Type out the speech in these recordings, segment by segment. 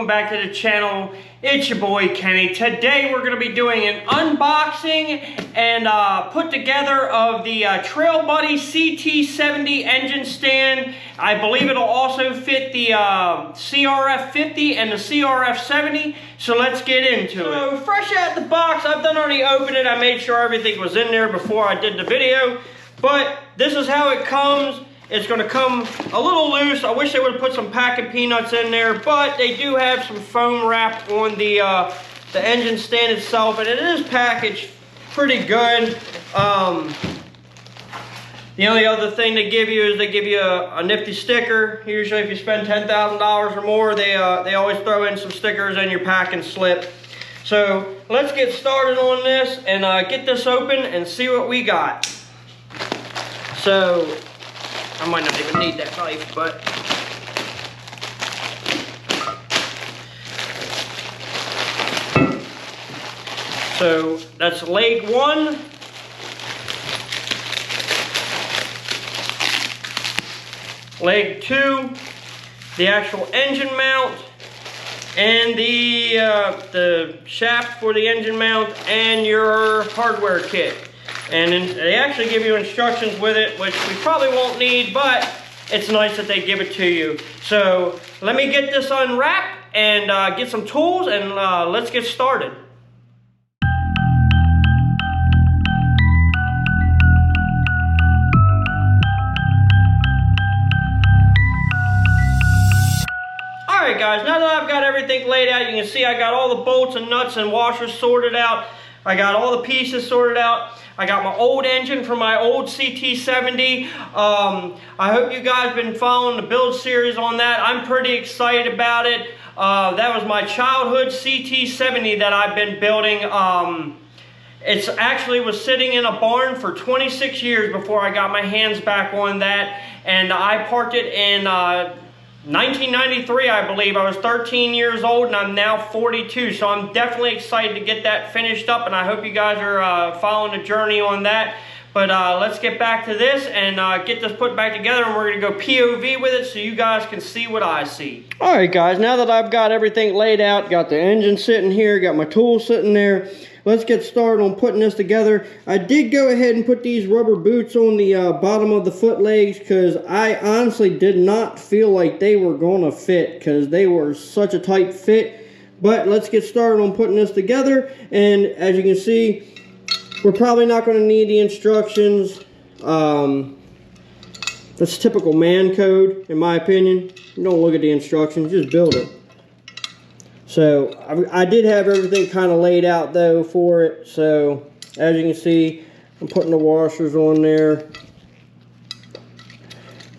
welcome back to the channel. It's your boy Kenny. Today we're going to be doing an unboxing and put together of the Buddy CT70 engine stand. I believe it'll also fit the CRF50 and the CRF70, so let's get into it. So fresh out the box, I've done already opened it. I made sure everything was in there before I did the video, but this is how it comes. It's going to come a little loose. I wish they would have put some packing peanuts in there, but they do have some foam wrap on the engine stand itself, and it is packaged pretty good. The only other thing they give you is they give you a nifty sticker. Usually if you spend $10,000 or more, they always throw in some stickers in your packing slip. So let's get started on this and get this open and see what we got. So I might not even need that knife, but so that's leg one. Leg two, the actual engine mount, and the shaft for the engine mount, and your hardware kit. And then they actually give you instructions with it, which we probably won't need, but it's nice that they give it to you. So let me get this unwrapped and get some tools, and let's get started. Alright guys, now that I've got everything laid out, you can see I got all the bolts and nuts and washers sorted out. I got all the pieces sorted out. I got my old engine from my old CT70. I hope you guys have been following the build series on that. I'm pretty excited about it. That was my childhood CT70 that I've been building. It's actually was sitting in a barn for 26 years before I got my hands back on that. And I parked it in 1993, I believe. I was 13 years old and I'm now 42, so I'm definitely excited to get that finished up, and I hope you guys are following the journey on that. But let's get back to this and get this put back together, and we're going to go POV with it so you guys can see what I see. Alright guys, now that I've got everything laid out, got the engine sitting here, got my tools sitting there, let's get started on putting this together. I did go ahead and put these rubber boots on the bottom of the foot legs because I honestly did not feel like they were going to fit because they were such a tight fit. But let's get started on putting this together, and as you can see, we're probably not going to need the instructions. That's typical man code, in my opinion. You don't look at the instructions, just build it. So I did have everything kind of laid out though for it. So as you can see, I'm putting the washers on there,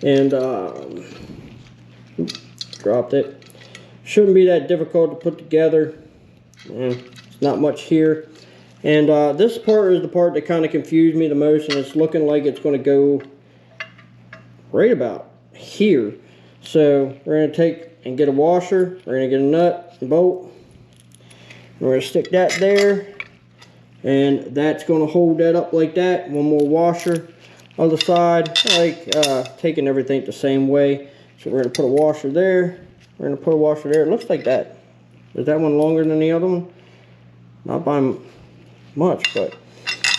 and dropped it. Shouldn't be that difficult to put together. It's not much here. And this part is the part that kind of confused me the most, and it's looking like it's going to go right about here. So we're going to take and get a washer. We're going to get a nut and bolt. And we're going to stick that there, and that's going to hold that up like that. One more washer. Other side, I like taking everything the same way. So we're going to put a washer there. We're going to put a washer there. It looks like that. Is that one longer than the other one? Not by much, but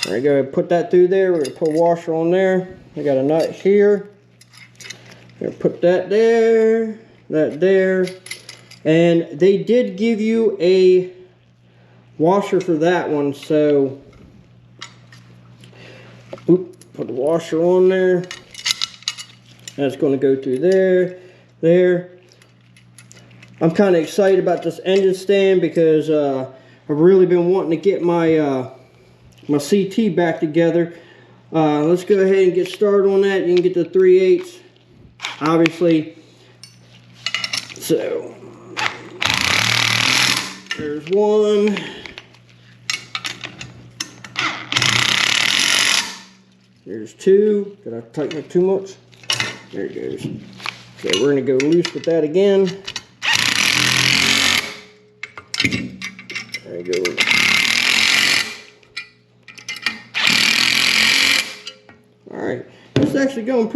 we're going to go ahead and put that through there. We're going to put a washer on there. We got a nut here. We're going to put that there, that there. And they did give you a washer for that one, so put the washer on there. That's going to go through there, there. I'm kind of excited about this engine stand because I've really been wanting to get my my CT back together. Let's go ahead and get started on that. You can get the 3/8, obviously. So there's one. There's two. Did I tighten it too much? There it goes. Okay, we're going to go loose with that again. There you go. Alright, it's actually going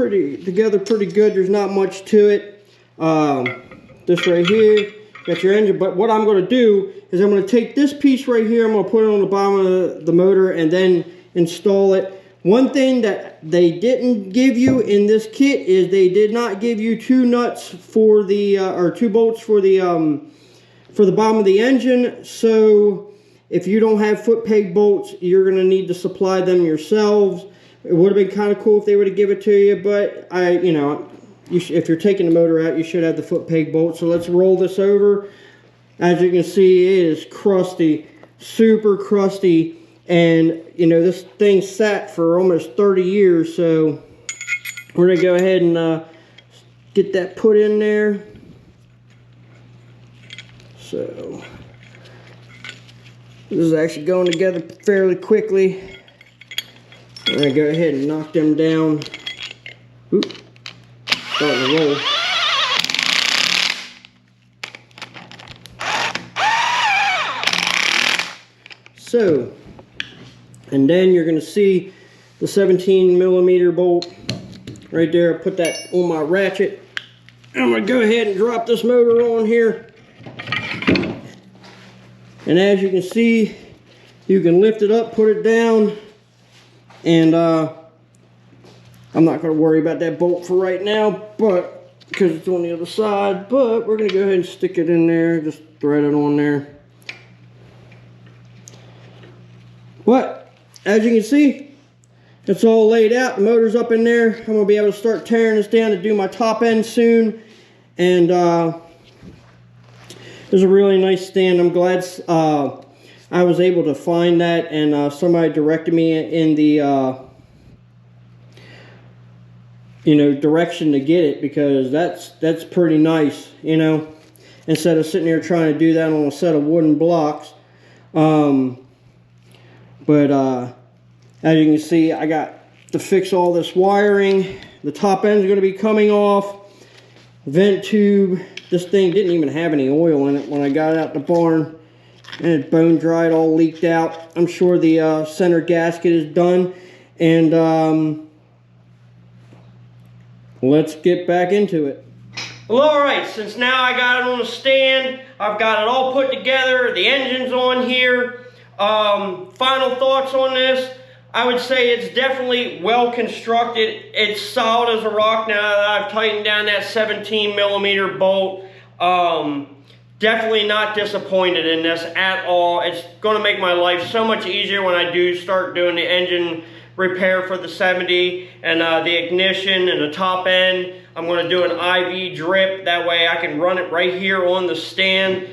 together pretty good. There's not much to it. This right here got your engine. But what I'm going to do is I'm going to take this piece right here, I'm going to put it on the bottom of the motor and then install it. One thing that they didn't give you in this kit is they did not give you 2 nuts for the, or 2 bolts for the bottom of the engine. So if you don't have foot peg bolts, you're going to need to supply them yourselves. It would have been kind of cool if they would have given it to you, but you know, if you're taking the motor out, you should have the foot peg bolt. So let's roll this over. As you can see, it is crusty, super crusty. And, you know, this thing sat for almost 30 years, so we're going to go ahead and get that put in there. So, this is actually going together fairly quickly. We're going to go ahead and knock them down. Oop, starting to roll. So, and then you're going to see the 17mm bolt right there. I put that on my ratchet. I'm going to go ahead and drop this motor on here. And as you can see, you can lift it up, put it down, and I'm not going to worry about that bolt for right now, but because it's on the other side. But we're going to go ahead and stick it in there, just thread it on there. But as you can see, it's all laid out. The motor's up in there. I'm going to be able to start tearing this down to do my top end soon. And it's a really nice stand. I'm glad I was able to find that, and somebody directed me in the you know, direction to get it, because that's pretty nice, you know, instead of sitting there trying to do that on a set of wooden blocks. But as you can see, I got to fix all this wiring. The top end is going to be coming off. Vent tube. This thing didn't even have any oil in it when I got it out the barn. And it bone dried, all leaked out. I'm sure the center gasket is done. And let's get back into it. Well, alright, since now I got it on the stand, I've got it all put together, the engine's on here. Final thoughts on this. I would say it's definitely well constructed. It's solid as a rock now that I've tightened down that 17mm bolt. Definitely not disappointed in this at all. It's going to make my life so much easier when I do start doing the engine repair for the 70 and the ignition and the top end. I'm going to do an IV drip. That way I can run it right here on the stand.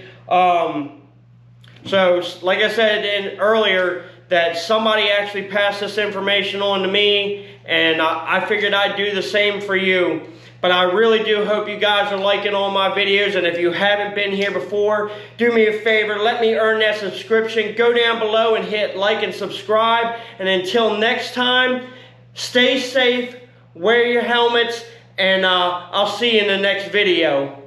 So, like I said earlier, that somebody actually passed this information on to me, and I figured I'd do the same for you. But I really do hope you guys are liking all my videos, and if you haven't been here before, do me a favor, let me earn that subscription. Go down below and hit like and subscribe. And until next time, stay safe, wear your helmets, and I'll see you in the next video.